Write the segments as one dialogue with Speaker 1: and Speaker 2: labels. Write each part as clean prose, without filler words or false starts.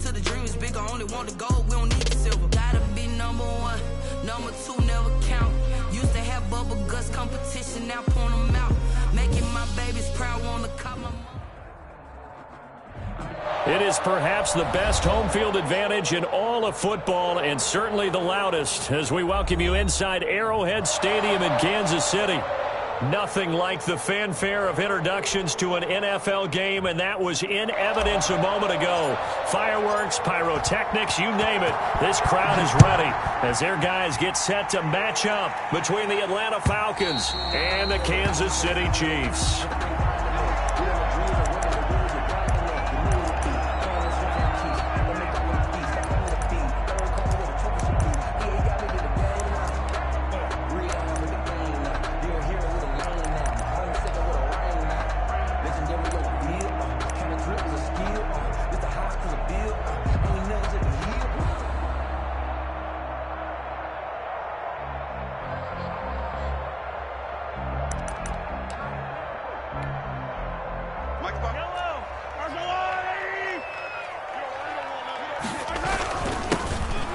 Speaker 1: to the dream is bigger. Only want the gold, we don't need the silver. Gotta be number one, number two never count. Used to have bubble guts competition, now point them out. Making my babies proud, wanna cop my.
Speaker 2: It is perhaps the best home field advantage in all of football, and certainly the loudest, as we welcome you inside Arrowhead Stadium in Kansas City. Nothing like the fanfare of introductions to an NFL game, and that was in evidence a moment ago. Fireworks, pyrotechnics, you name it. This crowd is ready as their guys get set to match up between the Atlanta Falcons and the Kansas City Chiefs.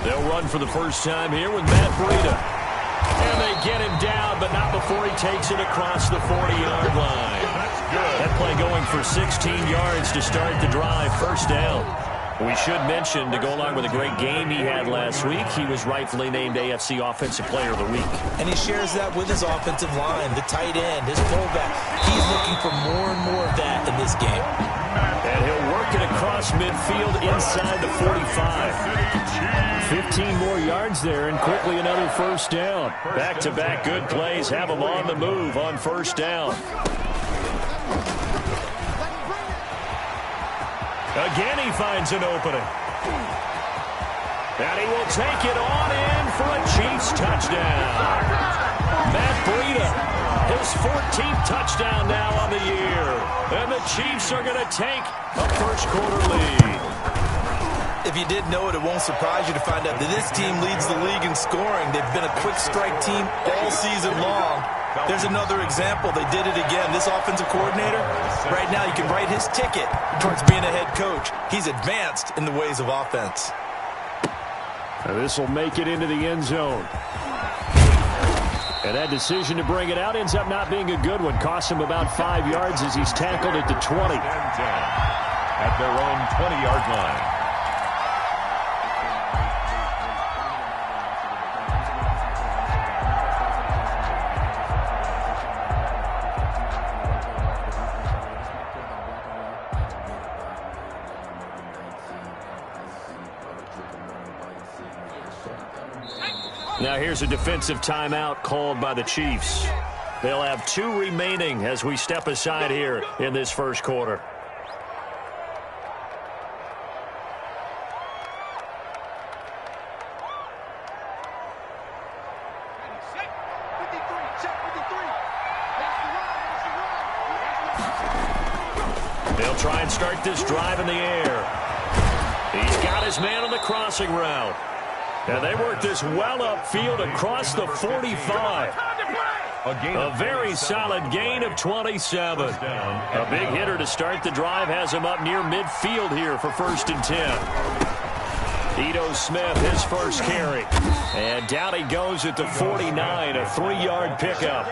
Speaker 2: They'll run for the first time here with Matt Breida. And they get him down, but not before he takes it across the 40-yard line. That play going for 16 yards to start the drive, first down. We should mention, to go along with a great game he had last week, he was rightfully named AFC Offensive Player of the Week. And he shares that with his offensive line, the tight end, his fullback. He's looking for more and more of that in this game. And he'll work it across midfield inside the 45. 15 more yards there, and quickly another first down. Back-to-back good plays have him on the move on first down. Again, he finds an opening. And he will take it on in for a Chiefs touchdown. Matt Breida, his 14th touchdown now on the year. And the Chiefs are going to take a first-quarter lead. If you didn't know it, it won't surprise you to find out that this team leads the league in scoring. They've been a quick strike team all season long. There's another example. They did it again. This offensive coordinator, right now you can write his ticket towards being a head coach. He's advanced in the ways of offense. This will make it into the end zone. And that decision to bring it out ends up not being a good one. Costs him about 5 yards as he's tackled at the 20.
Speaker 3: At their own 20-yard line.
Speaker 2: Now here's a defensive timeout called by the Chiefs. They'll have 2 remaining as we step aside here in this first quarter. They'll try and start this drive in the air. He's got his man on the crossing route. And they work this well upfield across the 45. A very solid gain of 27. A big hitter to start the drive has him up near midfield here for 1st and 10. Ito Smith, his first carry. And down he goes at the 49, a 3-yard pickup.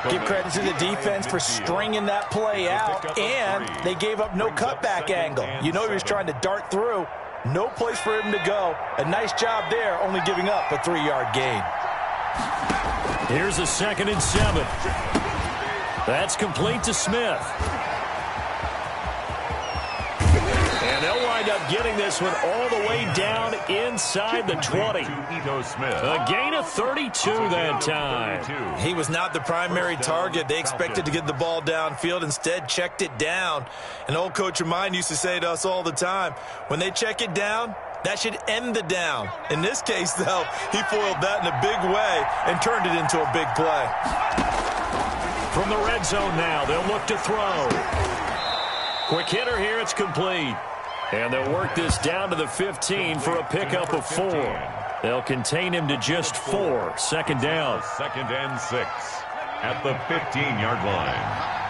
Speaker 2: Give credit to the defense for stringing that play out, and they gave up no cutback angle. You know he was trying to dart through. No place for him to go. A nice job there, only giving up a 3-yard gain. Here's a 2nd and 7. That's complete to Smith. And they'll wind up getting this one all the way down inside the 20. A gain of 32 that time. He was not the primary target. They expected to get the ball downfield, instead checked it down. An old coach of mine used to say to us all the time, when they check it down, that should end the down. In this case, though, he foiled that in a big way and turned it into a big play. From the red zone now, they'll look to throw. Quick hitter here, it's complete. And they'll work this down to the 15 for a pickup of 4. They'll contain him to just 4. 2nd down.
Speaker 3: 2nd and 6 at the 15-yard line.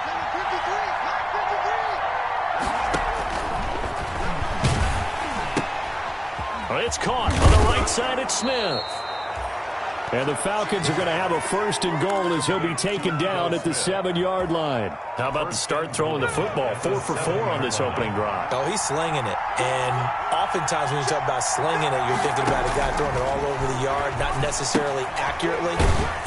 Speaker 2: It's caught on the right side. It's Smith. And the Falcons are going to have a 1st and goal as he'll be taken down at the 7-yard line. How about the start throwing the football? 4 for 4 on this opening drive.
Speaker 4: Oh, he's slinging it. And oftentimes when you talk about slinging it, you're thinking about a guy throwing it all over the yard, not necessarily accurately.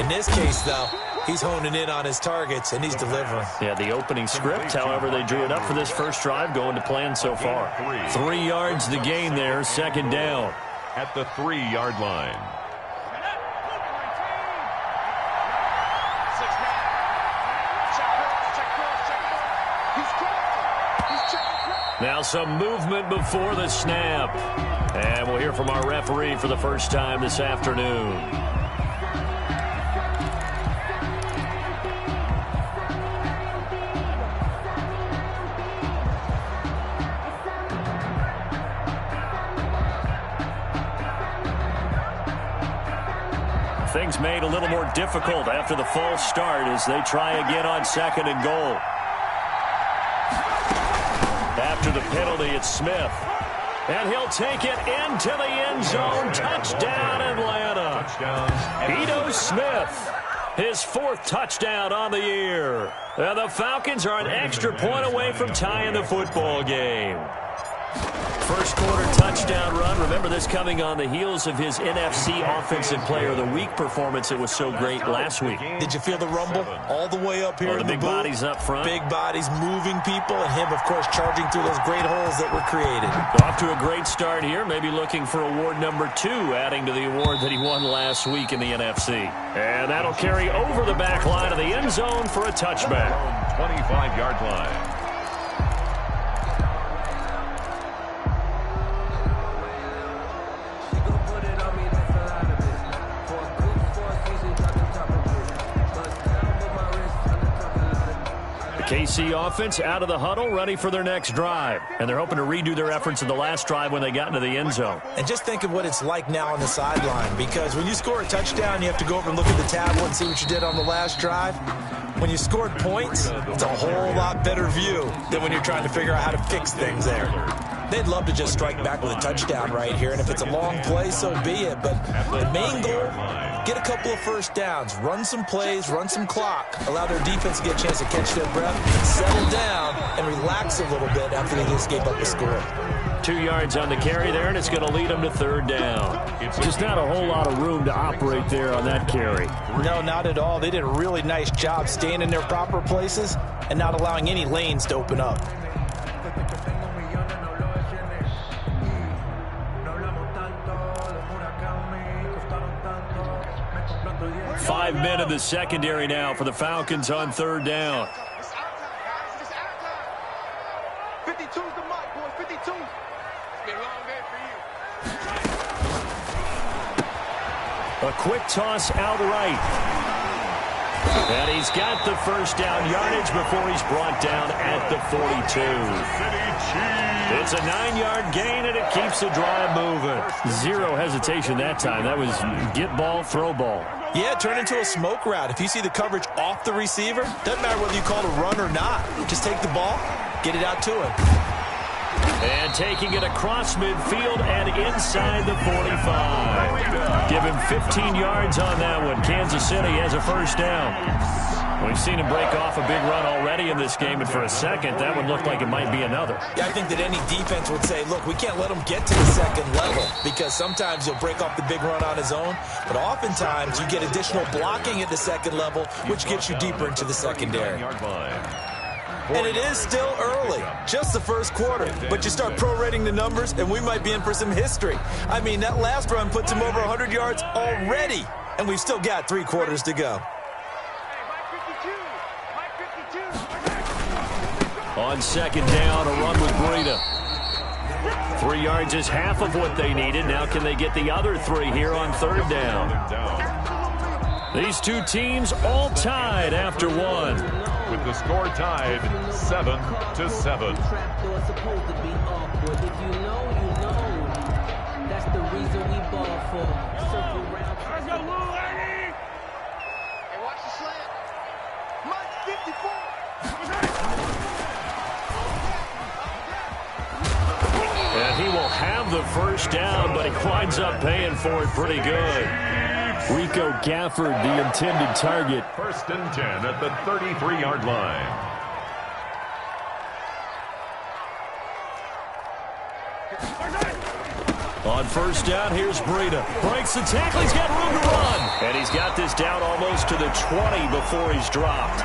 Speaker 4: In this case, though, he's honing in on his targets, and he's delivering.
Speaker 2: Yeah, the opening script, however, they drew it up for this first drive, going to plan so far. 3 yards the gain there, 2nd down.
Speaker 3: At the 3-yard line.
Speaker 2: Now some movement before the snap. And we'll hear from our referee for the first time this afternoon. Things made a little more difficult after the false start as they try again on 2nd and goal. After the penalty, it's Smith. And he'll take it into the end zone. Touchdown, Atlanta. Ito Smith, his 4th touchdown on the year. And the Falcons are an extra point away from tying the football game. First quarter touchdown run. Remember this coming on the heels of his NFC Offensive Player of the Week performance. It was so great last week.
Speaker 4: Did you feel the rumble all the way up here?
Speaker 2: The big bodies up front.
Speaker 4: Big bodies moving people, and him, of course, charging through those great holes that were created.
Speaker 2: Off to a great start here. Maybe looking for award number 2, adding to the award that he won last week in the NFC. And that'll carry over the back line of the end zone for a touchback.
Speaker 3: 25-yard line.
Speaker 2: KC offense out of the huddle, ready for their next drive. And they're hoping to redo their efforts in the last drive when they got into the end zone.
Speaker 4: And just think of what it's like now on the sideline, because when you score a touchdown, you have to go over and look at the tablet and see what you did on the last drive. When you scored points, it's a whole lot better view than when you're trying to figure out how to fix things there. They'd love to just strike back with a touchdown right here, and if it's a long play, so be it. But the main goal, get a couple of first downs, run some plays, run some clock, allow their defense to get a chance to catch their breath, settle down, and relax a little bit after they just gave up a score.
Speaker 2: 2 yards on the carry there, and it's going to lead them to 3rd down. It's just not a whole lot of room to operate there on that carry.
Speaker 4: No, not at all. They did a really nice job staying in their proper places and not allowing any lanes to open up.
Speaker 2: 5 men in the secondary now for the Falcons on 3rd down.
Speaker 5: 52's the mark, boys. 52. It's been a long day for you.
Speaker 2: A quick toss out right. And he's got the first down yardage before he's brought down at the 42. It's a 9-yard gain, and it keeps the drive moving. Zero hesitation that time. That was get ball, throw ball.
Speaker 4: Yeah, turn into a smoke route. If you see the coverage off the receiver, doesn't matter whether you call it a run or not. Just take the ball, get it out to him.
Speaker 2: And taking it across midfield and inside the 45. Give him 15 yards on that one. Kansas City has a first down. We've seen him break off a big run already in this game, and for a second, that one looked like it might be another.
Speaker 4: Yeah, I think that any defense would say, look, we can't let him get to the second level, because sometimes he'll break off the big run on his own, but oftentimes you get additional blocking at the second level, which gets you deeper into the secondary. And it is still early, just the first quarter, but you start prorating the numbers, and we might be in for some history. I mean, that last run puts him over 100 yards already, and we've still got 3 quarters to go.
Speaker 2: On 2nd down, a run with Breida. 3 yards is half of what they needed. Now can they get the other 3 here on 3rd down? These two teams all tied after 1.
Speaker 3: With the score tied 7-7.
Speaker 1: That's the reason we ball for. Circle round.
Speaker 5: Let's go, Lou, Eddie! Hey, watch the slant. Mike 54.
Speaker 2: And he will have the first down, but he winds up paying for it pretty good.
Speaker 6: Rico Gafford, the intended target.
Speaker 3: 1st and 10 at the 33-yard line.
Speaker 2: On first down, here's Breida. Breaks the tackle. He's got room to run. And he's got this down almost to the 20 before he's dropped.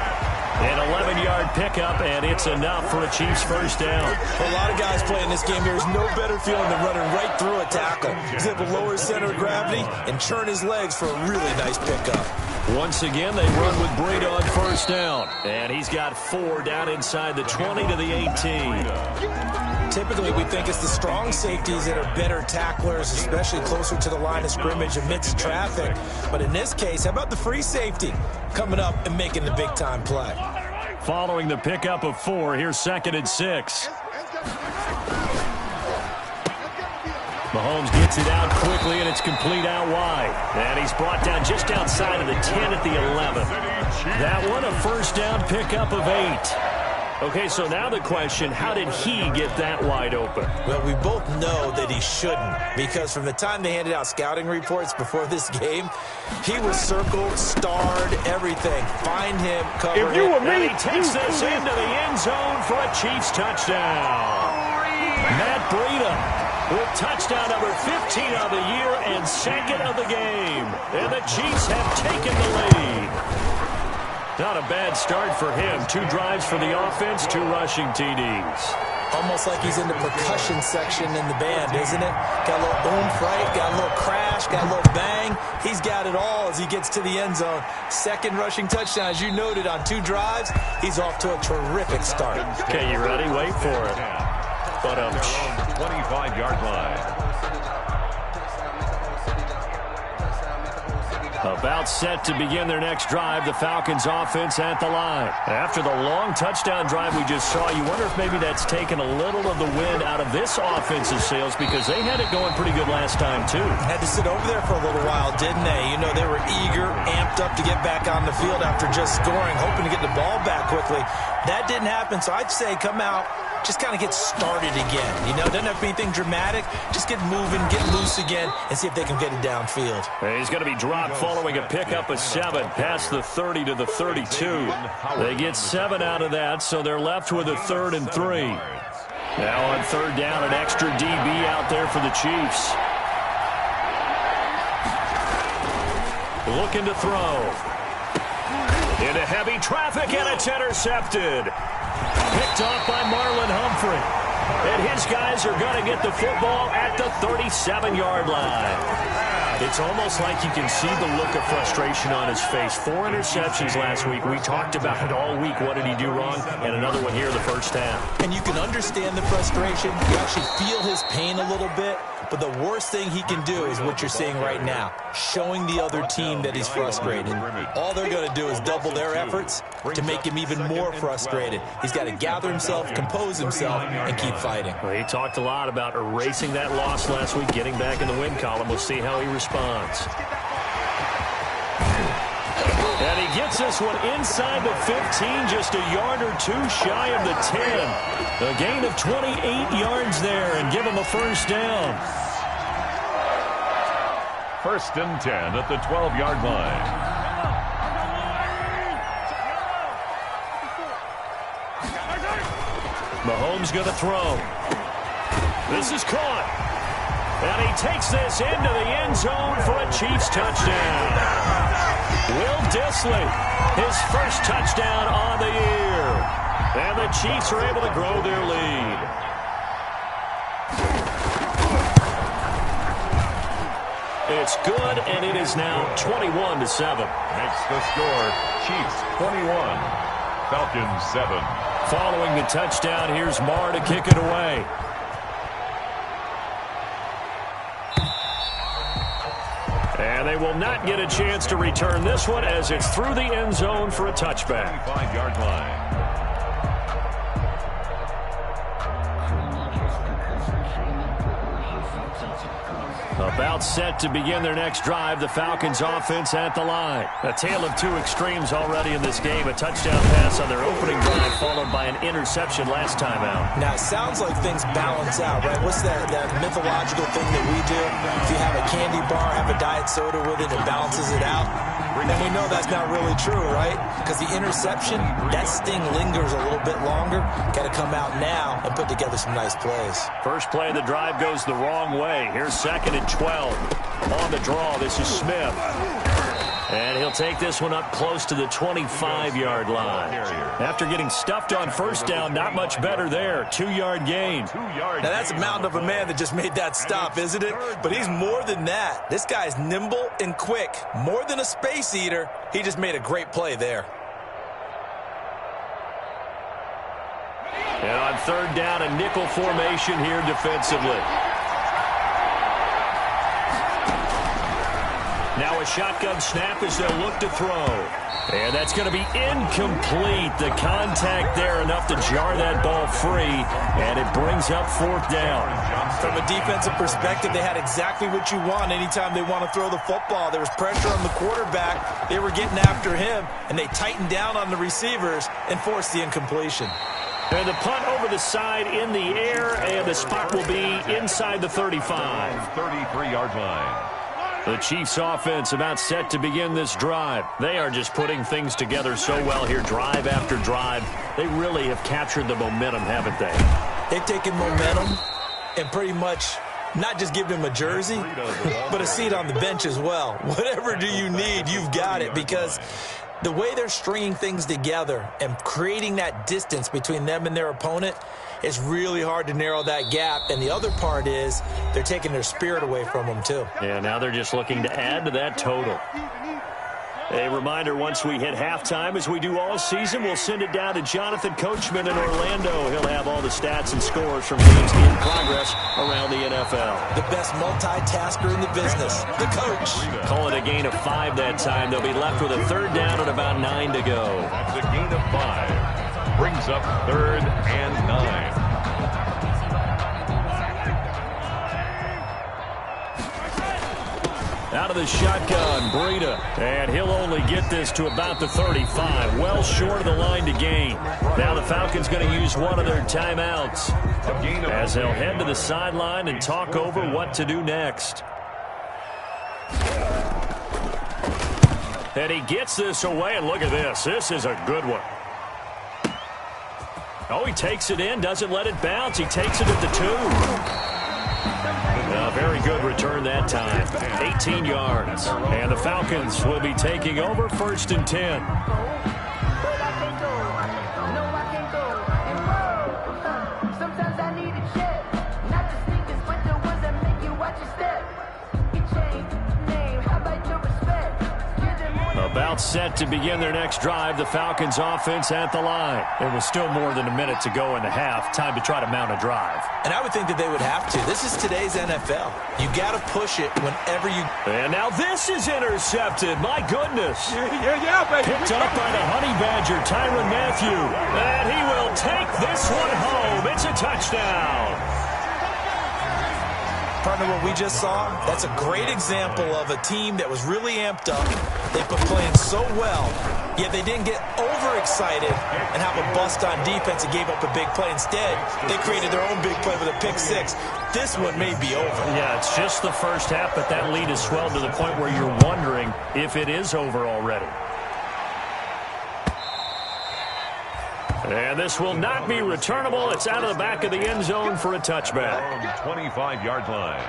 Speaker 2: An 11-yard pickup, and it's enough for a Chiefs first down.
Speaker 4: A lot of guys playing this game. There's no better feeling than running right through a tackle. He's able to lower his center of gravity and turn his legs for a really nice pickup.
Speaker 2: Once again, they run with Breida on first down. And he's got 4 down inside the 20 to the 18.
Speaker 4: Typically, we think it's the strong safeties that are better tacklers, especially closer to the line of scrimmage amidst traffic. But in this case, how about the free safety coming up and making the big-time play?
Speaker 2: Following the pickup of 4, here's 2nd and 6. Mahomes gets it out quickly, and it's complete out wide. And he's brought down just outside of the 10 at the 11. That one, a first down pickup of 8. Okay, so now the question, how did he get that wide open?
Speaker 4: Well, we both know that he shouldn't, because from the time they handed out scouting reports before this game, he was circled, starred, everything. Find him, cover him.
Speaker 2: And he takes this into the end zone for a Chiefs touchdown. Matt Breida with touchdown number 15 of the year and 2nd of the game. And the Chiefs have taken the lead. Not a bad start for him. 2 drives for the offense, 2 rushing TDs.
Speaker 4: Almost like he's in the percussion section in the band, isn't it? Got a little oomph, right? Got a little crash, got a little bang. He's got it all as he gets to the end zone. 2nd rushing touchdown, as you noted, on 2 drives. He's off to a terrific start.
Speaker 2: Okay, you ready? Wait for it. But
Speaker 3: 25-yard line.
Speaker 2: About set to begin their next drive, the Falcons offense at the line. After the long touchdown drive we just saw, you wonder if maybe that's taken a little of the wind out of this offensive sails, because they had it going pretty good last time too.
Speaker 4: Had to sit over there for a little while, didn't they? You know, they were eager, amped up to get back on the field after just scoring, hoping to get the ball back quickly. That didn't happen, so I'd say come out, just kind of get started again. You know, doesn't have to be anything dramatic. Just get moving, get loose again, and see if they can get it downfield.
Speaker 2: He's going to be dropped following a pickup of 7 past the 30 to the 32. They get 7 out of that, so they're left with a 3rd and 3. Now on 3rd down, an extra DB out there for the Chiefs. Looking to throw. Into heavy traffic, and it's intercepted. Picked off by Marlon Humphrey. And his guys are going to get the football at the 37-yard line. It's almost like you can see the look of frustration on his face. 4 interceptions last week. We talked about it all week. What did he do wrong? And another one here in the first half.
Speaker 4: And you can understand the frustration. You actually feel his pain a little bit. But the worst thing he can do is what you're seeing right now, showing the other team that he's frustrated. All they're going to do is double their efforts to make him even more frustrated. He's got to gather himself, compose himself, and keep fighting.
Speaker 2: Well, he talked a lot about erasing that loss last week, getting back in the win column. We'll see how he responds. And he gets this one inside the 15, just a yard or 2 shy of the 10. A gain of 28 yards there, and give him a first down.
Speaker 3: 1st and 10 at the 12-yard line.
Speaker 2: Mahomes going to throw. This is caught. And he takes this into the end zone for a Chiefs touchdown. Will Dissly, his first touchdown on the year. And the Chiefs are able to grow their lead. It's good, and it is now 21-7.
Speaker 3: That's the score. Chiefs 21, Falcons 7.
Speaker 2: Following the touchdown, here's Marr to kick it away. And they will not get a chance to return this one as it's through the end zone for a touchback.
Speaker 3: 25-yard line.
Speaker 2: About set to begin their next drive, the Falcons offense at the line. A tale of two extremes already in this game. A touchdown pass on their opening drive followed by an interception last time out.
Speaker 4: Now, it sounds like things balance out, right? What's that mythological thing that we do? If you have a candy bar, have a diet soda with it, it balances it out. And we know that's not really true, right? Because the interception, that sting lingers a little bit longer. Got to come out now and put together some nice plays.
Speaker 2: First play of the drive goes the wrong way. Here's 2nd and 12. On the draw, this is Smith. And he'll take this one up close to the 25-yard line. After getting stuffed on first down, not much better there. 2-yard gain.
Speaker 4: Now, that's a mountain of a man that just made that stop, isn't it? But he's more than that. This guy's nimble and quick. More than a space eater, he just made a great play there.
Speaker 2: And on 3rd down, a nickel formation here defensively. Now a shotgun snap as they'll look to throw. And that's going to be incomplete. The contact there enough to jar that ball free. And it brings up 4th down.
Speaker 4: From a defensive perspective, they had exactly what you want anytime they want to throw the football. There was pressure on the quarterback. They were getting after him. And they tightened down on the receivers and forced the incompletion.
Speaker 2: And the punt over the side in the air. And the spot will be inside the 35.
Speaker 3: 33-yard line.
Speaker 2: The Chiefs offense about set to begin this drive. They are just putting things together so well here, drive after drive. They really have captured the momentum, haven't they?
Speaker 4: They've taken momentum and pretty much not just given him a jersey, but a seat on the bench as well. Whatever do you need, you've got it, because the way they're stringing things together and creating that distance between them and their opponent, it's really hard to narrow that gap. And the other part is they're taking their spirit away from them, too.
Speaker 2: Yeah, now they're just looking to add to that total. A reminder, once we hit halftime, as we do all season, we'll send it down to Jonathan Coachman in Orlando. He'll have all the stats and scores from games in progress around the NFL.
Speaker 4: The best multitasker in the business, the coach.
Speaker 2: Call it a gain of 5 that time. They'll be left with a 3rd down and about 9 to go.
Speaker 3: That's a gain of 5. Brings up 3rd and 9.
Speaker 2: Out of the shotgun, Breida. And he'll only get this to about the 35. Well short of the line to gain. Now the Falcons going to use one of their timeouts as they'll head to the sideline and talk over what to do next. And he gets this away, and look at this. This is a good one. Oh, he takes it in, doesn't let it bounce. He takes it at the 2. A very good return that time. 18 yards. And the Falcons will be taking over 1st and 10. About set to begin their next drive, the Falcons offense at the line. It was still more than a minute to go in the half. Time to try to mount a drive.
Speaker 4: And I would think that they would have to. This is today's NFL. You got to push it whenever you...
Speaker 2: And now this is intercepted. My goodness.
Speaker 5: Yeah, baby.
Speaker 2: Picked up by the Honey Badger, Tyrann Mathieu. And he will take this one home. It's a touchdown.
Speaker 4: Partner, what we just saw, that's a great example of a team that was really amped up. They've been playing so well, yet they didn't get overexcited and have a bust on defense and gave up a big play. Instead, they created their own big play with a pick 6. This one may be over.
Speaker 2: Yeah, it's just the first half, but that lead has swelled to the point where you're wondering if it is over already. And this will not be returnable. It's out of the back of the end zone for a touchback.
Speaker 3: 25-yard line.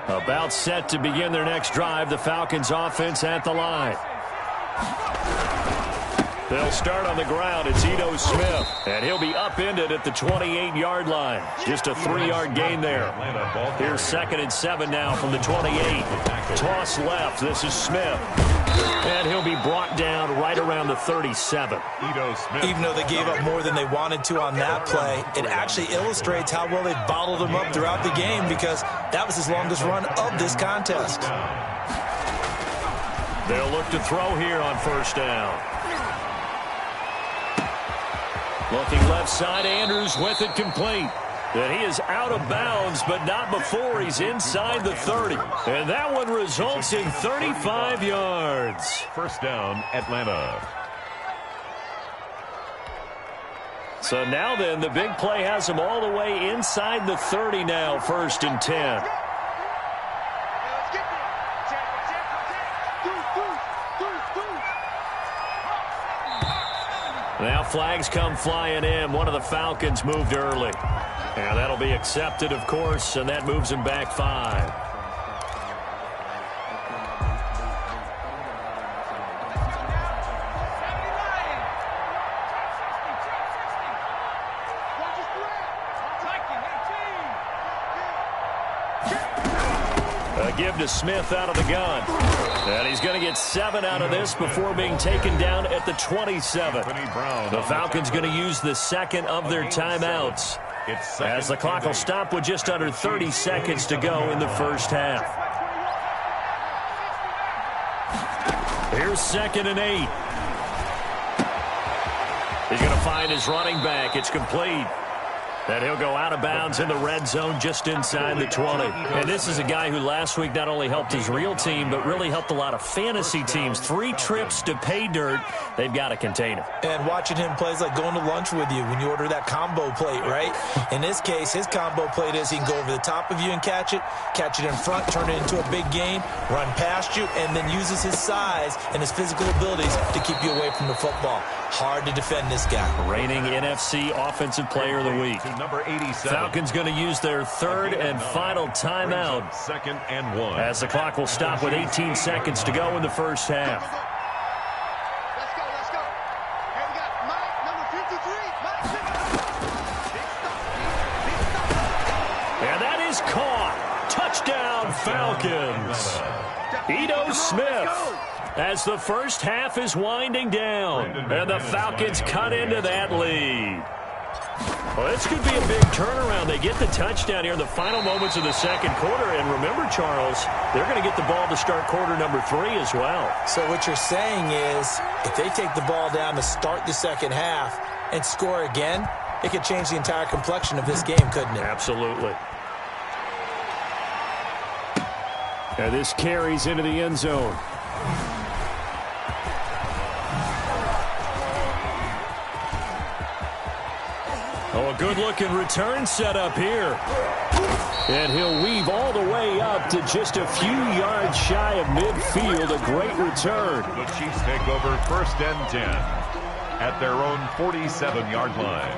Speaker 2: About set to begin their next drive, the Falcons offense at the line. They'll start on the ground. It's Ito Smith, and he'll be upended at the 28-yard line. Just a 3-yard gain there. Here's 2nd and 7 now from the 28. Toss left. This is Smith. And he'll be brought down right around the 37.
Speaker 4: Even though they gave up more than they wanted to on that play, it actually illustrates how well they bottled him up throughout the game, because that was his longest run of this contest.
Speaker 2: They'll look to throw here on 1st down. Looking left side, Andrews with it complete. And he is out of bounds, but not before he's inside the 30. And that one results in 35 yards.
Speaker 3: First down, Atlanta.
Speaker 2: So now then, the big play has him all the way inside the 30 now, 1st and 10. Now flags come flying in. One of the Falcons moved early. And that'll be accepted, of course, and that moves him back 5. Give to Smith out of the gun. And he's going to get 7 out of this before being taken down at the 27. The Falcons going to use the second of their timeouts, as the clock will stop with just under 30 seconds to go in the first half. Here's 2nd and 8. He's going to find his running back. It's complete. And he'll go out of bounds in the red zone just inside the 20. And this is a guy who last week not only helped his real team, but really helped a lot of fantasy teams. 3 trips to pay dirt. They've got to contain him.
Speaker 4: And watching him plays like going to lunch with you when you order that combo plate, right? In this case, his combo plate is he can go over the top of you and catch it in front, turn it into a big gain, run past you, and then uses his size and his physical abilities to keep you away from the football. Hard to defend this guy.
Speaker 2: Reigning NFC Offensive Player of the Week.
Speaker 3: Number 87.
Speaker 2: Falcons going to use their 3rd and final timeout.
Speaker 3: 2nd and 1.
Speaker 2: As the clock will stop with 18 seconds to go in the first half.
Speaker 5: Let's go, let's go. Here we got Mike, number 53. Mike,
Speaker 2: And that is caught. Touchdown, Falcons. Ito Smith. As the first half is winding down. And the Falcons cut into that lead. Well, this could be a big turnaround. They get the touchdown here in the final moments of the second quarter. And remember, Charles, they're going to get the ball to start quarter number 3 as well.
Speaker 4: So what you're saying is if they take the ball down to start the second half and score again, it could change the entire complexion of this game, couldn't it?
Speaker 2: Absolutely. And this carries into the end zone. Oh, a good-looking return set up here. And he'll weave all the way up to just a few yards shy of midfield. A great return.
Speaker 3: The Chiefs take over 1st and 10 at their own 47-yard line.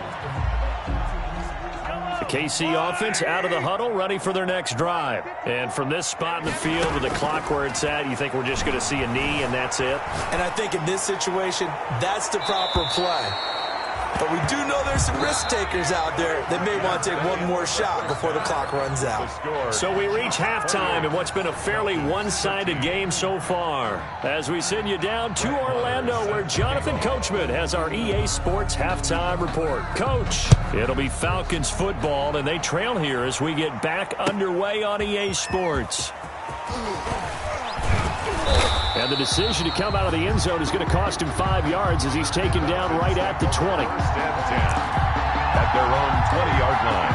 Speaker 2: The KC offense out of the huddle, ready for their next drive. And from this spot in the field with the clock where it's at, you think we're just going to see a knee and that's it?
Speaker 4: And I think in this situation, that's the proper play. But we do know there's some risk takers out there that may want to take one more shot before the clock runs out.
Speaker 2: So we reach halftime in what's been a fairly one-sided game so far. As we send you down to Orlando, where Jonathan Coachman has our EA Sports halftime report. Coach, it'll be Falcons football, and they trail here as we get back underway on EA Sports. And the decision to come out of the end zone is going to cost him 5 yards as he's taken down right at the 20.
Speaker 3: 1st and 10 at their own 20-yard line.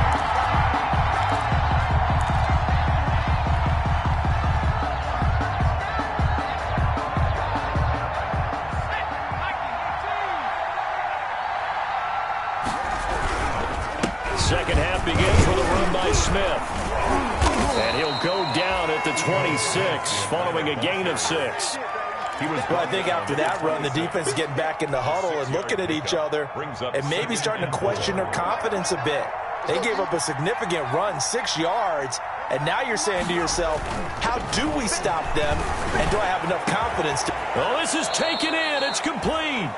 Speaker 2: Second half begins with a run by Smith. And he'll go down at the 26 following a gain of 6.
Speaker 4: Well, I think after that run, the defense is getting back in the huddle and looking at each other and maybe starting to question their confidence a bit. They gave up a significant run, 6 yards, and now you're saying to yourself, how do we stop them, and do I have enough confidence to...
Speaker 2: Oh, this is taken in. It's complete.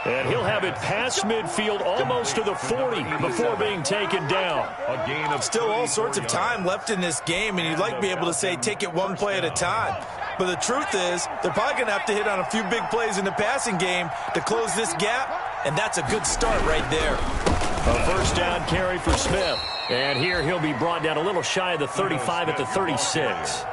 Speaker 2: And he'll have it past midfield almost to the 40 before being taken down.
Speaker 3: A gain of
Speaker 4: Still all sorts of time left in this game, and you'd like to be able to say take it one play at a time. But the truth is, they're probably going to have to hit on a few big plays in the passing game to close this gap, and that's a good start right there.
Speaker 2: A first down carry for Smith. And here he'll be brought down a little shy of the 35 at the 36.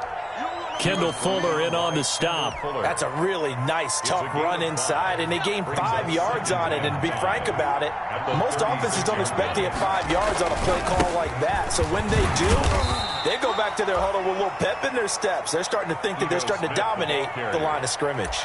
Speaker 6: Kendall Fuller in on the stop.
Speaker 4: That's a really nice, tough run inside, and they gained 5 yards on it. And to be frank about it, most offenses don't expect to get 5 yards on a play call like that. So when they do, they go back to their huddle with a little pep in their steps. They're starting to think that they're starting to dominate the line of scrimmage.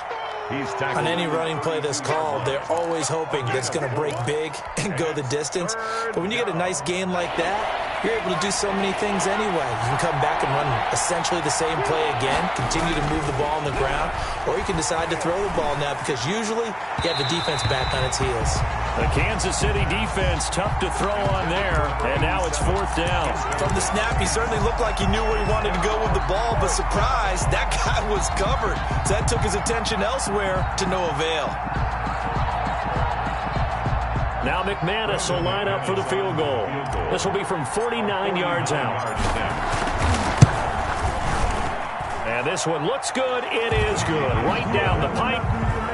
Speaker 3: On
Speaker 4: any running play that's called, they're always hoping that it's going to break big and go the distance. But when you get a nice gain like that, you're able to do so many things anyway. You can come back and run essentially the same play again, continue to move the ball on the ground, or you can decide to throw the ball now because usually you have the defense back on its heels.
Speaker 6: The Kansas City defense tough to throw on there, and now it's 4th down.
Speaker 4: From the snap, he certainly looked like he knew where he wanted to go with the ball, but surprise, that guy was covered. So that took his attention elsewhere to no avail.
Speaker 2: Now McManus will line up for the field goal. This will be from 49 yards out. And this one looks good. It is good. Right down the pipe.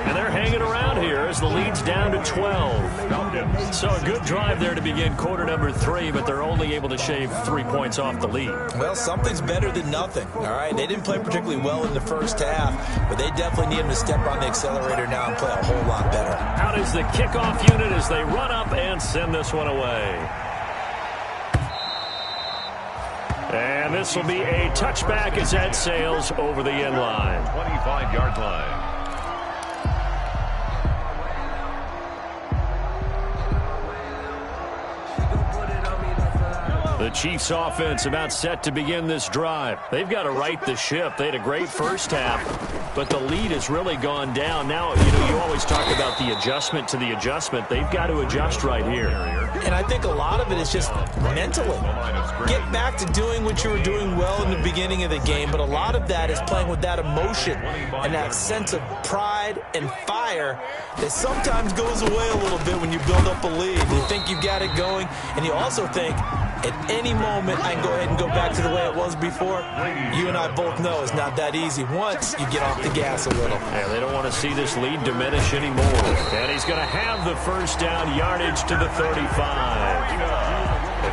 Speaker 2: And they're hanging around here as the lead's down to 12. So a good drive there to begin quarter number 3, but they're only able to shave 3 points off the lead.
Speaker 4: Well, something's better than nothing, all right? They didn't play particularly well in the first half, but they definitely need him to step on the accelerator now and play a whole lot better.
Speaker 2: Out is the kickoff unit as they run up and send this one away. And this will be a touchback as that sails over the end line.
Speaker 3: 25-yard line.
Speaker 2: The Chiefs offense about set to begin this drive. They've got to right the ship. They had a great first half, but the lead has really gone down. Now, you always talk about the adjustment to the adjustment. They've got to adjust right here.
Speaker 4: And I think a lot of it is just mentally. Get back to doing what you were doing well in the beginning of the game, but a lot of that is playing with that emotion and that sense of pride and fire that sometimes goes away a little bit when you build up a lead. You think you've got it going, and you also think, at any moment, I can go ahead and go back to the way it was before. You and I both know it's not that easy once you get off the gas a little.
Speaker 2: Yeah, they don't want to see this lead diminish anymore. And he's going to have the first down, yardage to the 35.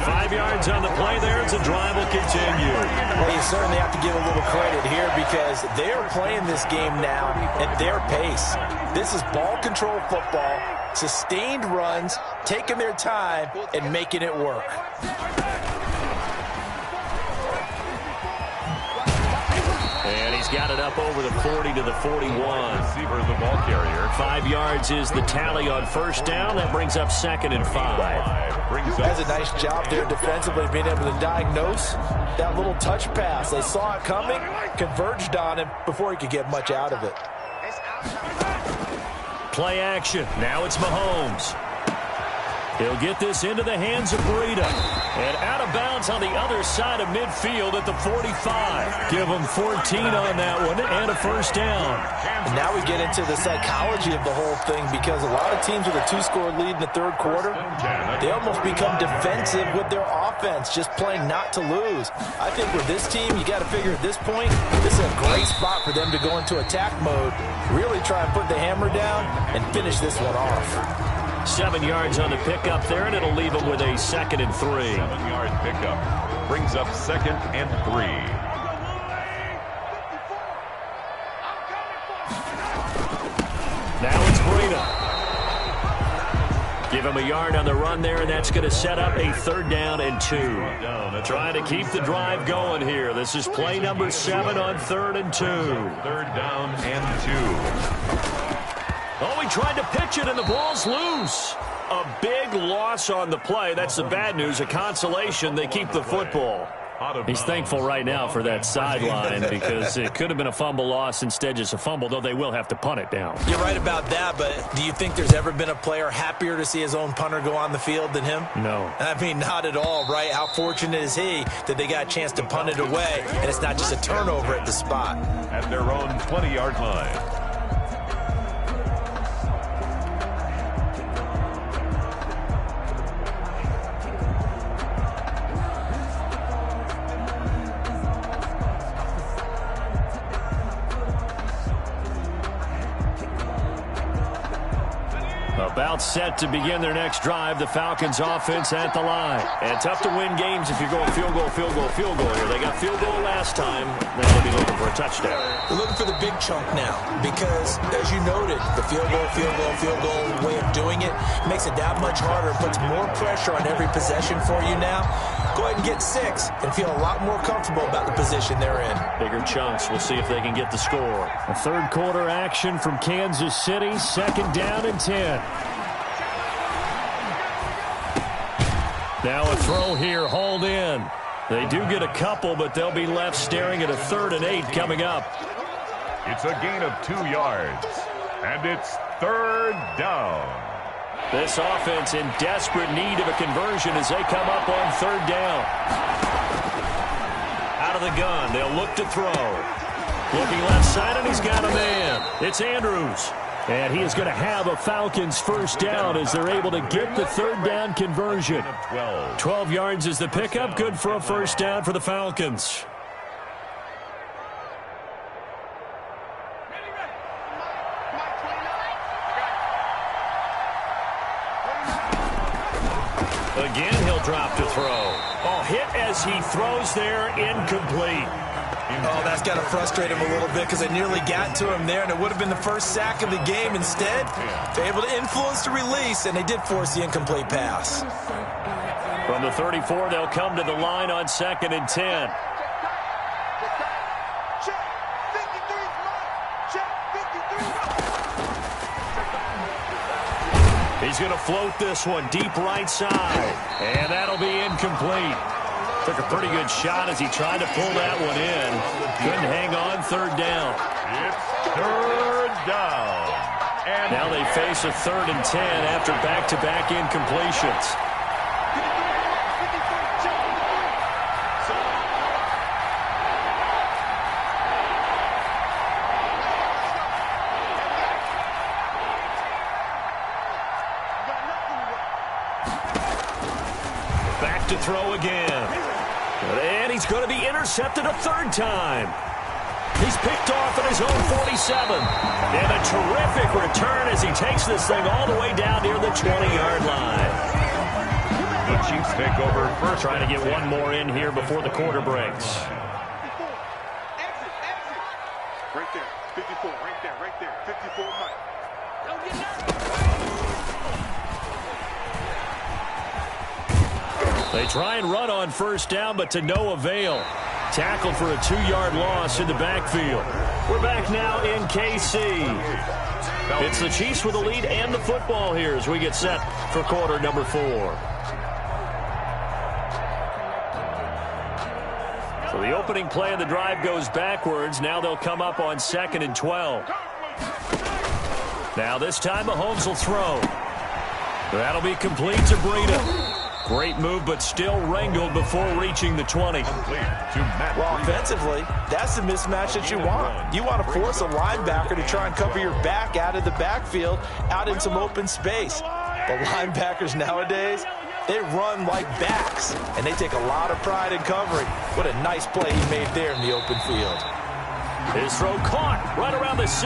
Speaker 2: 5 yards on the play there as the drive will continue.
Speaker 4: Well, you certainly have to give a little credit here because they're playing this game now at their pace. This is ball control football, sustained runs, taking their time, and making it work.
Speaker 2: And he's got it up over the 40 to the 41.
Speaker 3: Receiver, the ball carrier.
Speaker 2: 5 yards is the tally on first down. That brings up 2nd and 5.
Speaker 4: Does a nice job there defensively, being able to diagnose that little touch pass. They saw it coming, converged on him before he could get much out of it.
Speaker 2: Play action. Now it's Mahomes. He'll get this into the hands of Breida. And out of bounds on the other side of midfield at the 45. Give him 14 on that one and a first down.
Speaker 4: And now we get into the psychology of the whole thing because a lot of teams with a 2-score lead in the third quarter, they almost become defensive with their offense, just playing not to lose. I think with this team, you got to figure at this point, this is a great spot for them to go into attack mode, really try and put the hammer down and finish this one off.
Speaker 2: 7 yards on the pickup there, and it'll leave them with a 2nd and 3.
Speaker 3: 7-yard pickup brings up 2nd and 3.
Speaker 2: Now it's Breida. Give him a yard on the run there, and that's going to set up a 3rd down and 2. Trying to keep the drive going here. This is play number 7 on 3rd and 2.
Speaker 3: 3rd down and 2.
Speaker 2: Oh, he tried to pitch it, and the ball's loose. A big loss on the play. That's the bad news. A consolation, they keep the football. He's thankful right now for that sideline because it could have been a fumble loss, instead just a fumble, though they will have to punt it down.
Speaker 4: You're right about that, but do you think there's ever been a player happier to see his own punter go on the field than him?
Speaker 2: No.
Speaker 4: I mean, not at all, right? How fortunate is he that they got a chance to punt it away, and it's not just a turnover at the spot.
Speaker 3: At their own 20-yard line.
Speaker 2: About set to begin their next drive. The Falcons offense at the line. And tough to win games if you're going field goal, field goal, field goal here. They got field goal last time. Now they'll be looking for a touchdown.
Speaker 4: They're looking for the big chunk now because, as you noted, the field goal way of doing it makes it that much harder. It puts more pressure on every possession for you now. Go ahead and get 6 and feel a lot more comfortable about the position they're in. Bigger chunks. We'll see if they can get the score.
Speaker 2: A third quarter action from Kansas City. 2nd down and 10. Now a throw here, hauled in. They do get a couple, but they'll be left staring at a 3rd and 8 coming up.
Speaker 3: It's a gain of 2 yards, and it's 3rd down.
Speaker 2: This offense in desperate need of a conversion as they come up on 3rd down. Out of the gun, they'll look to throw. Looking left side, and he's got a man. It's Andrews. And he is going to have a Falcons 1st down as they're able to get the 3rd down conversion. 12 yards is the pickup. Good for a 1st down for the Falcons. Again, he'll drop to throw. Oh, hit as he throws there, incomplete.
Speaker 4: Oh, that's got to frustrate him a little bit because they nearly got to him there, and it would have been the first sack of the game. Instead, they're able to influence the release, and they did force the incomplete pass.
Speaker 2: From the 34, they'll come to the line on 2nd and 10. He's going to float this one deep right side, and that'll be incomplete. Took a pretty good shot as he tried to pull that one in. Couldn't hang on. 3rd down.
Speaker 3: It's 3rd down. And
Speaker 2: now they face a 3rd and 10 after back-to-back incompletions. Back to throw again. And he's going to be intercepted a 3rd time. He's picked off at his own 47. And a terrific return as he takes this thing all the way down near the 20-yard line.
Speaker 3: The Chiefs take over first.
Speaker 2: Trying to get one more in here before the quarter breaks.
Speaker 5: Right there, 54, right there, 54 Mike. Don't get nervous.
Speaker 2: They try and run on 1st down, but to no avail. Tackle for a 2-yard loss in the backfield. We're back now in KC. It's the Chiefs with the lead and the football here as we get set for quarter number 4. So the opening play of the drive goes backwards. Now they'll come up on 2nd and 12. Now this time Mahomes will throw. That'll be complete to Breida. Great move, but still wrangled before reaching the 20.
Speaker 4: Well, offensively, that's the mismatch that you want. You want to force a linebacker to try and cover your back out of the backfield, out in some open space. But linebackers nowadays, they run like backs, and they take a lot of pride in covering. What a nice play he made there in the open field.
Speaker 2: His throw caught right around the 6.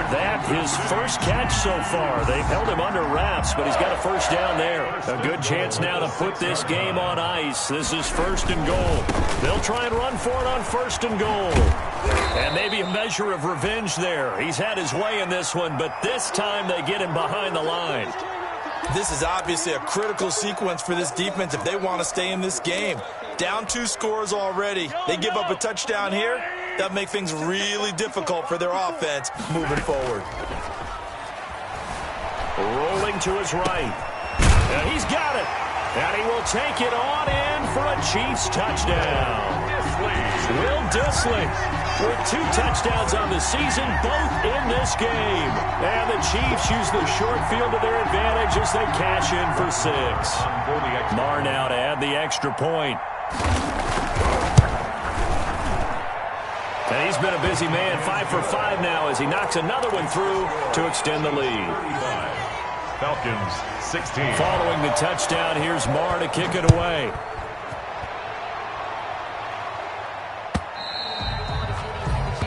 Speaker 2: That his first catch so far. They've held him under wraps, but he's got a 1st down there. A good chance now to put this game on ice. This is 1st and goal. They'll try and run for it on 1st and goal. And maybe a measure of revenge there. He's had his way in this one, but this time they get him behind the line.
Speaker 4: This is obviously a critical sequence for this defense if they want to stay in this game. Down 2 scores already. They give up a touchdown here. That'll make things really difficult for their offense moving forward.
Speaker 2: Rolling to his right. And he's got it. And he will take it on in for a Chiefs touchdown. Will Dissly with 2 touchdowns on the season, both in this game. And the Chiefs use the short field to their advantage as they cash in for 6. Marr now to add the extra point. And he's been a busy man, 5 for 5 now as he knocks another one through to extend the lead.
Speaker 3: Falcons 16.
Speaker 2: Following the touchdown, here's Marr to kick it away.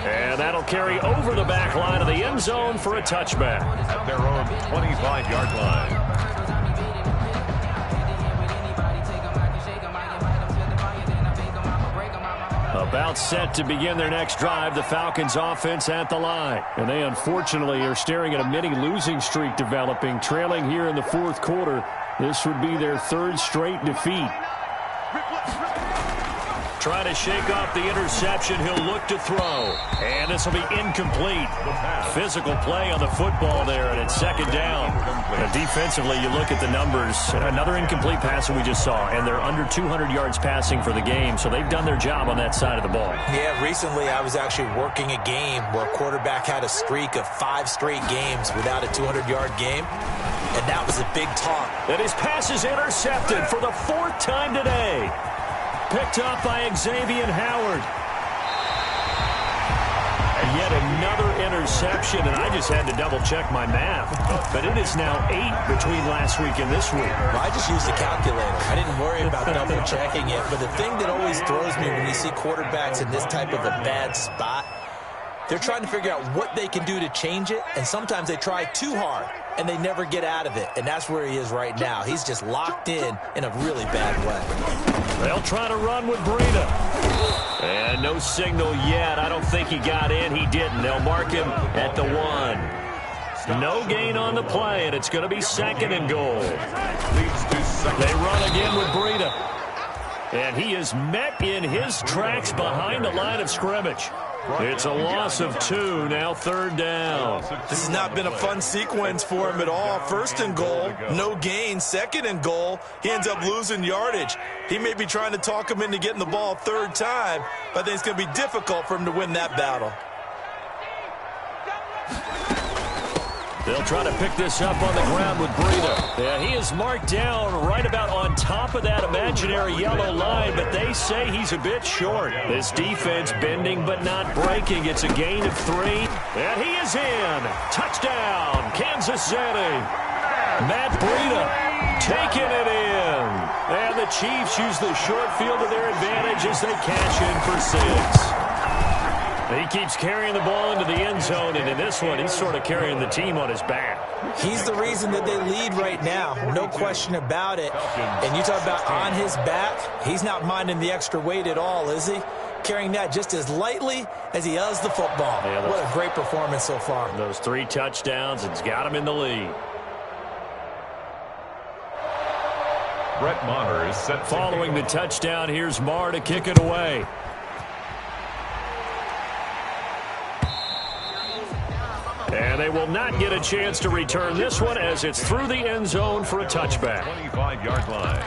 Speaker 2: And that'll carry over the back line of the end zone for a touchback.
Speaker 3: At their own 25-yard line.
Speaker 2: About set to begin their next drive, the Falcons offense at the line. And they unfortunately are staring at a mini losing streak developing, trailing here in the fourth quarter. This would be their third straight defeat. Trying to shake off the interception. He'll look to throw. And this will be incomplete. Physical play on the football there, and it's second down. Defensively, you look at the numbers. Another incomplete pass that we just saw, and they're under 200 yards passing for the game, so they've done their job on that side of the ball.
Speaker 4: Yeah, recently I was actually working a game where a quarterback had a streak of 5 straight games without a 200-yard game, and that was a big talk.
Speaker 2: And his pass is intercepted for the 4th time today. Picked up by Xavier Howard. And yet another interception, and I just had to double-check my math. But it is now 8 between last week and this week.
Speaker 4: Well, I just used a calculator. I didn't worry about double-checking it. But the thing that always throws me when you see quarterbacks in this type of a bad spot, they're trying to figure out what they can do to change it, and sometimes they try too hard, and they never get out of it. And that's where he is right now. He's just locked in a really bad way.
Speaker 2: They'll try to run with Breida. And no signal yet. I don't think he got in. He didn't. They'll mark him at the 1. No gain on the play, and it's going to be 2nd and goal. They run again with Breida. And he is met in his tracks behind the line of scrimmage. It's a loss of 2, now 3rd down.
Speaker 4: This has not been a fun sequence for him at all. 1st and goal, no gain. 2nd and goal, he ends up losing yardage. He may be trying to talk him into getting the ball 3rd time, but I think it's going to be difficult for him to win that battle.
Speaker 2: They'll try to pick this up on the ground with Breida. Yeah, he is marked down right about on top of that imaginary yellow line, but they say he's a bit short. This defense bending but not breaking. It's a gain of 3, and he is in. Touchdown, Kansas City. Matt Breida taking it in. And the Chiefs use the short field to their advantage as they cash in for 6. He keeps carrying the ball into the end zone, and in this one, he's sort of carrying the team on his back.
Speaker 4: He's the reason that they lead right now, no question about it. And you talk about on his back, he's not minding the extra weight at all, is he? Carrying that just as lightly as he does the football. Yeah, what a great performance so far.
Speaker 2: Those 3 touchdowns, it's got him in the lead.
Speaker 3: Brett Maher is set.
Speaker 2: Following the touchdown, here's Maher to kick it away. And they will not get a chance to return this one as it's through the end zone for a touchback.
Speaker 3: 25-yard line.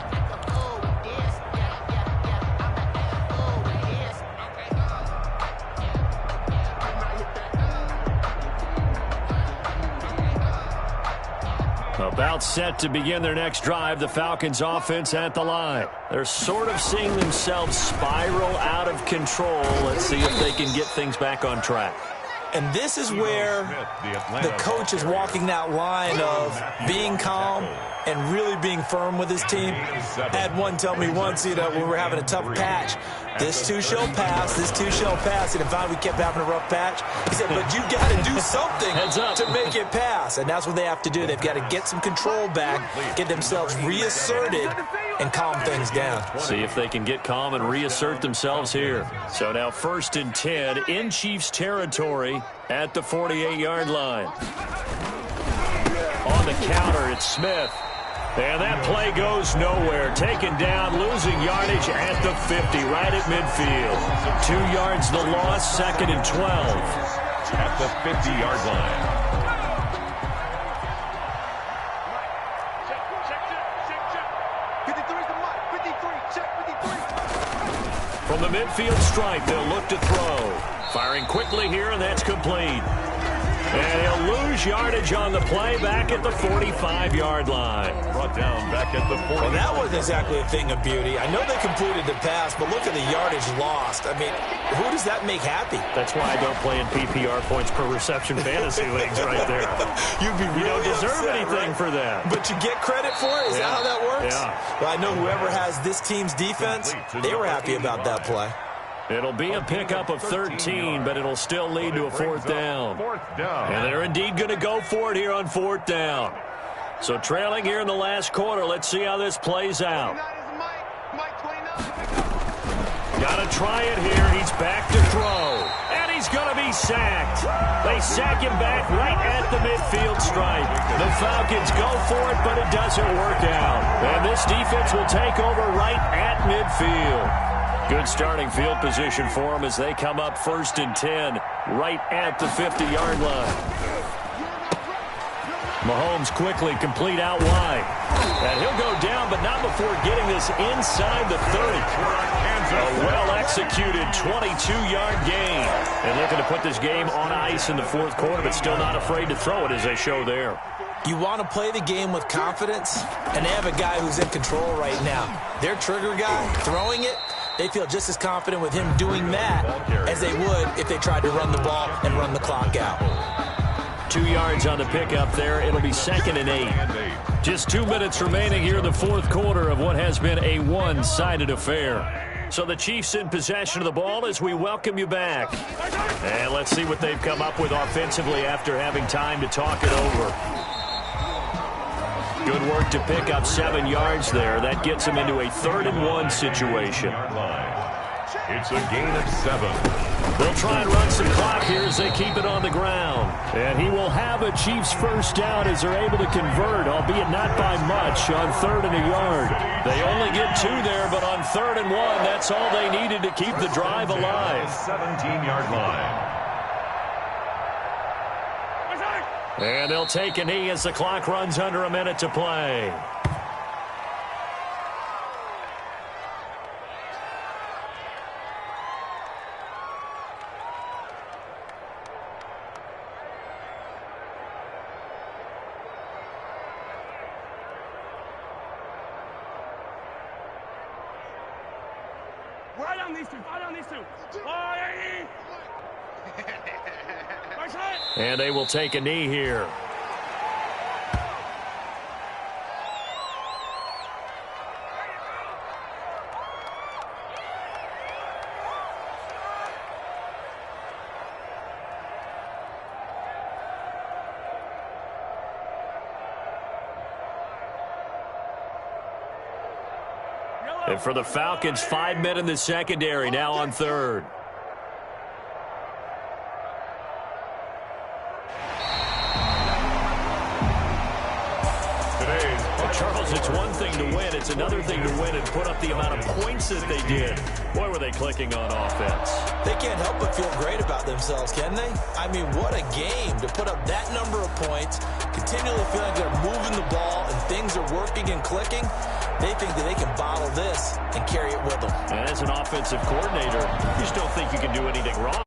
Speaker 2: About set to begin their next drive, the Falcons offense at the line. They're sort of seeing themselves spiral out of control. Let's see if they can get things back on track.
Speaker 4: And this is where the coach is walking that line of being calm and really being firm with his team. I had one tell me once, when we're having a tough patch, this too shall pass, this too shall pass. And if we kept having a rough patch, he said, but you got to do something to make it pass. And that's what they have to do. They've got to get some control back, get themselves reasserted, and calm things down.
Speaker 2: See if they can get calm and reassert themselves here. So now 1st and 10 in Chiefs territory at the 48-yard line. On the counter, it's Smith. And that play goes nowhere. Taken down, losing yardage at the 50, right at midfield. 2 yards the loss, 2nd and 12.
Speaker 3: At the 50-yard line.
Speaker 2: From the midfield stripe, they'll look to throw. Firing quickly here, and that's complete. And he'll lose yardage on the play back at the 45-yard line.
Speaker 3: Brought down back at the 40.
Speaker 4: Well, that wasn't exactly a thing of beauty. I know they completed the pass, but look at the yardage lost. I mean, who does that make happy?
Speaker 2: That's why I don't play in PPR points per reception fantasy leagues right there.
Speaker 4: You'd be really
Speaker 2: You don't deserve
Speaker 4: upset,
Speaker 2: anything
Speaker 4: right?
Speaker 2: for that.
Speaker 4: But you get credit for it? Is that how that works?
Speaker 2: Yeah.
Speaker 4: Well, I know whoever has this team's defense, they were happy about that play.
Speaker 2: It'll be a pickup of 13, but it'll still lead to a fourth down. And they're indeed going to go for it here on fourth down. So trailing here in the last quarter, let's see how this plays out. Got to try it here. He's back to throw. And he's going to be sacked. They sack him back right at the midfield stripe. The Falcons go for it, but it doesn't work out. And this defense will take over right at midfield. Good starting field position for them as they come up 1st and 10 right at the 50-yard line. Mahomes quickly complete out wide. And he'll go down, but not before getting this inside the 30. A well-executed 22-yard gain. And looking to put this game on ice in the fourth quarter, but still not afraid to throw it as they show there.
Speaker 4: You want to play the game with confidence, and they have a guy who's in control right now. Their trigger guy, throwing it, they feel just as confident with him doing that as they would if they tried to run the ball and run the clock out.
Speaker 2: 2 yards on the pickup there. It'll be 2nd and 8. Just 2 minutes remaining here in the fourth quarter of what has been a one-sided affair. So the Chiefs in possession of the ball as we welcome you back. And let's see what they've come up with offensively after having time to talk it over. Good work to pick up 7 yards there. That gets them into a 3rd and 1 situation.
Speaker 3: It's a gain of 7.
Speaker 2: They'll try and run some clock here as they keep it on the ground. And he will have a Chiefs first down as they're able to convert, albeit not by much, on 3rd and a yard. They only get 2 there, but on 3rd and 1, that's all they needed to keep the drive alive.
Speaker 3: 17-yard line.
Speaker 2: And they'll take a knee as the clock runs under a minute to play.
Speaker 5: Right on these two. Right on these two.
Speaker 2: And they will take a knee here. And for the Falcons, 5 men in the secondary, now on 3rd. Charles, it's one thing to win. It's another thing to win and put up the amount of points that they did. Boy, were they clicking on offense.
Speaker 4: They can't help but feel great about themselves, can they? I mean, what a game to put up that number of points, continually feeling they're moving the ball and things are working and clicking. They think that they can bottle this and carry it with them.
Speaker 2: And as an offensive coordinator, you just don't think you can do anything wrong